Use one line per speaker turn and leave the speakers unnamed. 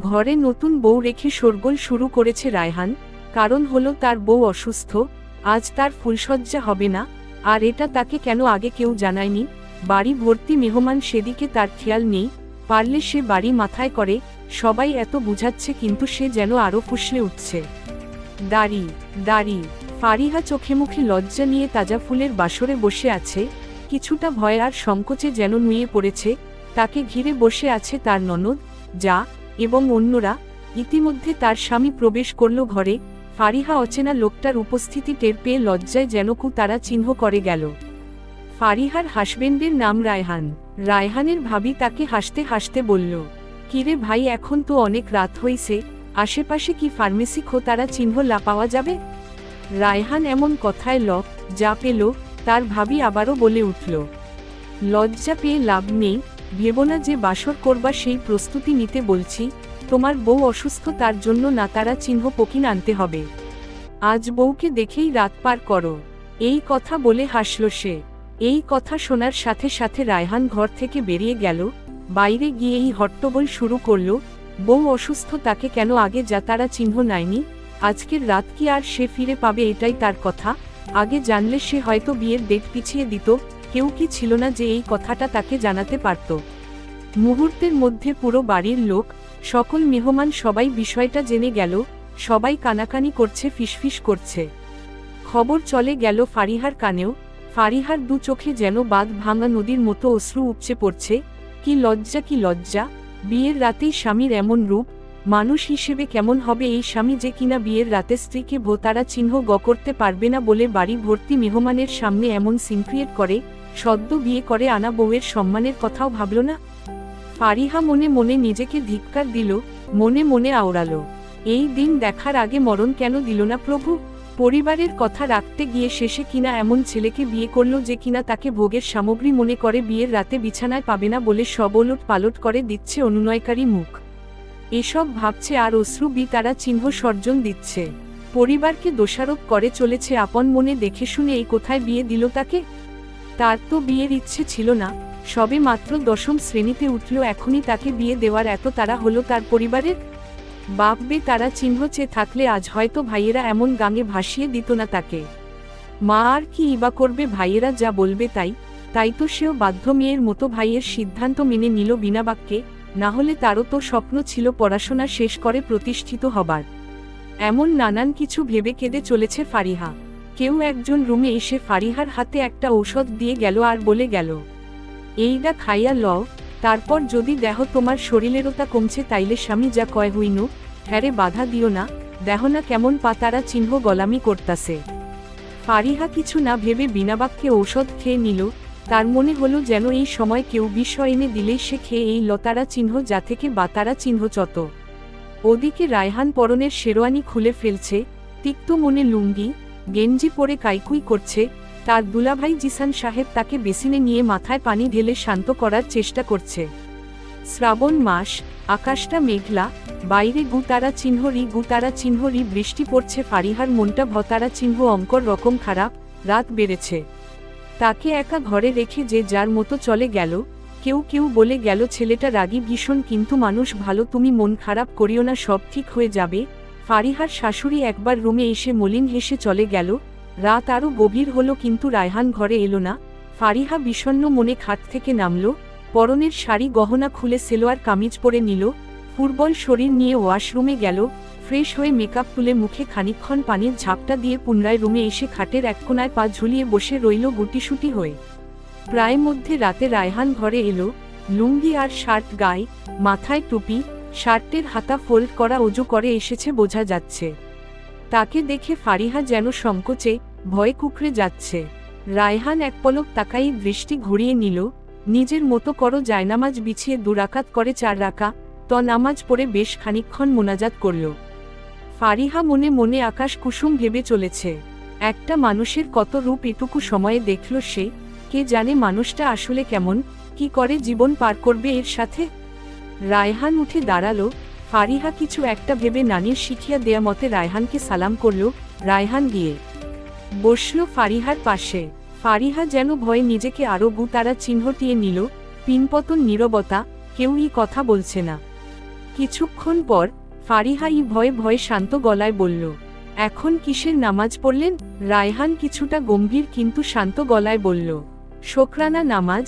ঘরে নতুন বউ রেখে শোরগোল শুরু করেছে রায়হান, কারণ হলো তার বউ অসুস্থ, আজ তার ফুলসজ্জা হবে না। আর এটা তাকে কেন আগে কেউ জানায়নি? বাড়ি ভর্তি মেহমান, সেদিকে তার খেয়াল নেই। পারলে সে বাড়ি মাথায় করে, সবাই এত বুঝাচ্ছে কিন্তু সে যেন আরও ফুসলে উঠছে। দাড়ি দাড়ি ফারিহা চোখে মুখে লজ্জা নিয়ে তাজা ফুলের বাসরে বসে আছে, কিছুটা ভয় আর সংকোচে যেন নুয়ে পড়েছে। তাকে ঘিরে বসে আছে তার ননদ, যা এবং অন্যরা। ইতিমধ্যে তার স্বামী প্রবেশ করল ঘরে। ফারিহা অচেনা লোকটার উপস্থিতি টের পেয়ে লজ্জায় যেন তারা চিহ্ন করে গেল। ফারিহার হাসবেন্ডের নাম রায়হান। রায়হানের ভাবি তাকে হাসতে হাসতে বলল, কিরে ভাই, এখন তো অনেক রাত হইছে, আশেপাশে কি ফার্মেসি তারা চিহ্ন পাওয়া যাবে? রায়হান এমন কথায় যা পেল, তার ভাবি আবারও বলে উঠল, লজ্জা পেয়ে লাভ নেই, ভেবো না যে বাসর করবা সেই প্রস্তুতি নিতে বলছি। তোমার বউ অসুস্থ, তার জন্য না তারা চিহ্ন পকিন আনতে হবে। আজ বউকে দেখেই রাত পার করো। এই কথা বলে হাসল সে। এই কথা শোনার সাথে সাথে রায়হান ঘর থেকে বেরিয়ে গেল। বাইরে গিয়েই হট্টগোল শুরু করল, বউ অসুস্থ, তাকে কেন আগে যা তারা চিহ্ন নেয়নি? আজকের রাত কি আর সে ফিরে পাবে? এটাই তার কথা। আগে জানলে সে হয়তো বিয়ের ডেট পিছিয়ে দিত। কেউ কি ছিল না যে এই কথাটা তাকে জানাতে পারত? মুহূর্তের মধ্যে পুরো বাড়ির লোক, সকল মেহমান সবাই বিষয়টা জেনে গেল। সবাই কানাকানি করছে, ফিসফিস করছে। খবর চলে গেল ফারিহার কানেও। ফারিহার দু চোখে যেন বাঁধ ভাঙা নদীর মতো অশ্রু উপচে পড়ছে। কি লজ্জা, কি লজ্জা! বিয়ের রাতেই স্বামীর এমন রূপ! মানুষ হিসেবে কেমন হবে এই স্বামী যে কিনা বিয়ের রাতে স্ত্রীকে ভোতারা চিহ্ন করতে পারবে না বলে বাড়ি ভর্তি মেহমানের সামনে এমন সিন ক্রিয়েট করে। সদ্য বিয়ে করে আনা বউয়ের সম্মানের কথাও ভাবল না। ফারিহা মনে মনে নিজেকে ধিক্কার দিল, মনে মনে আওড়ালো, এই দিন দেখার আগে মরণ কেন দিল না প্রভু? পরিবারের কথা রাখতে গিয়ে শেষে কিনা এমন ছেলেকে বিয়ে করল যে কিনা তাকে ভোগের সামগ্রী মনে করে, বিয়ের রাতে বিছানায় পাবে না বলে সব ওলট পালট করে দিচ্ছে অনুনয়কারী মুখ। এসব ভাবছে আর অশ্রু তারা চিহ্ন সর্জন দিচ্ছে। পরিবারকে দোষারোপ করে চলেছে, আপন মনে দেখে শুনে এই কোথায় বিয়ে দিল তাকে? তার তো বিয়ের ইচ্ছে ছিল না, সবে মাত্র 10ম শ্রেণীতে উঠল, এখনই তাকে বিয়ে দেওয়ার এত তারা হলো তার পরিবারের? বাপবে, তারা চিহ্ন চেয়ে থাকলে আজ হয়তো ভাইয়েরা এমন গাঙে ভাসিয়ে দিত না তাকে। মা আর কি ইবা করবে, ভাইয়েরা যা বলবে তাই তো সেও বাধ্য মেয়ের মতো ভাইয়ের সিদ্ধান্ত মেনে নিল বিনা বাক্যে। না হলে তারও তো স্বপ্ন ছিল পড়াশোনা শেষ করে প্রতিষ্ঠিত হবার। এমন নানান কিছু ভেবে কেঁদে চলেছে ফারিহা। কেউ একজন রুমে এসে ফারিহার হাতে একটা ঔষধ দিয়ে গেল আর বলে গেল, এইটা খাইয়া লও, তারপর যদি দেহ তোমার শরীরেরও তা কমছে তাইলে স্বামী যা কয় হইনু, হ্যারে বাধা দিও না, দেহ না কেমন পাতারা চিহ্ন গলামি করতাছে। ফারিহা কিছু না ভেবে বিনা বাক্যে ঔষধ খেয়ে নিল। তার মনে হলো যেন এই সময় কেউ বিষ এনে দিলেই সে খেয়ে এই লতারা চিহ্ন যা থেকে বাতারা চিহ্ন চত। ওদিকে রায়হান পরনের শেরওয়ানি খুলে ফেলছে, তিক্ত মনে লুঙ্গি গেঞ্জি পরে কাইকুই করছে। তার দুলাভাই জিসান সাহেব তাকে বেসিনে নিয়ে মাথায় পানি ঢেলে শান্ত করার চেষ্টা করছে। শ্রাবণ মাস, আকাশটা মেঘলা, বাইরে গুতারা চিহ্নরি বৃষ্টি পড়ছে। ফারিহার মনটা ভতারা চিহ্ন অঙ্কর রকম খারাপ। রাত বেড়েছে, তাকে একা ঘরে রেখে যে যার মতো চলে গেল। কেউ বলে গেল ছেলেটা রাগী ভীষণ, কিন্তু মানুষ ভালো, তুমি মন খারাপ করিও না, সব ঠিক হয়ে যাবে। ফারিহার শাশুড়ি একবার রুমে এসে মলিন হেসে চলে গেল। রাত আরও গভীর হলো কিন্তু রায়হান ঘরে এলো না। ফারিহা বিষণ্ণ মনে খাট থেকে নামল, পরনের শাড়ি গহনা খুলে সেলোয়ার কামিজ পরে নিল, ফুরবল শরীর নিয়ে ওয়াশরুমে গেল। ফ্রেশ হয়ে মেকআপ তুলে মুখে খানিকক্ষণ পানির ঝাপটা দিয়ে পুনরায় রুমে এসে খাটের এক কোনায় পা ঝুলিয়ে বসে রইল গুটিসুটি হয়ে। প্রায় মধ্যে রাতে রায়হান ঘরে এলো, লুঙ্গি আর শার্ট গায়ে, মাথায় টুপি, শার্টের হাতা ফোল্ড করা, অজু করে এসেছে বোঝা যাচ্ছে। তাকে দেখে ফারিহা যেন সংকোচে ভয়ে কুকড়ে যাচ্ছে। রায়হান এক পলক তাকাই দৃষ্টি ঘুরিয়ে নিল। নিজের মতো করো জায়নামাজ বিছিয়ে 2 রাকাত করে 4 রাকা নামাজ পড়ে বেশ খানিকক্ষণ মোনাজাত করল। ফারিহা মনে মনে আকাশ কুসুম ভেবে চলেছে। একটা মানুষের কত রূপ এটুকু সময়ে দেখল সে। কে জানে মানুষটা আসলে কেমন, কি করে জীবন পার করবে এর সাথে। রায়হান উঠে দাঁড়ালো। ফারিহা কিছু একটা ভেবে নানির শিখিয়া দেয়া মতে রায়হানকে সালাম করল। রায়হান গিয়ে বসল ফারিহার পাশে। ফারিহা যেন ভয়ে নিজেকে আরো তারা চিহ্নটিয়ে নিল। পিনপতন নীরবতা, কেউই কথা বলছে না। কিছুক্ষণ পর ফারিহা ভয়ে ভয়ে শান্ত গলায় বলল, এখন কিসের নামাজ পড়লেন? রায়হান কিছুটা গম্ভীর কিন্তু শান্ত গলায় বলল, শোকরানা নামাজ।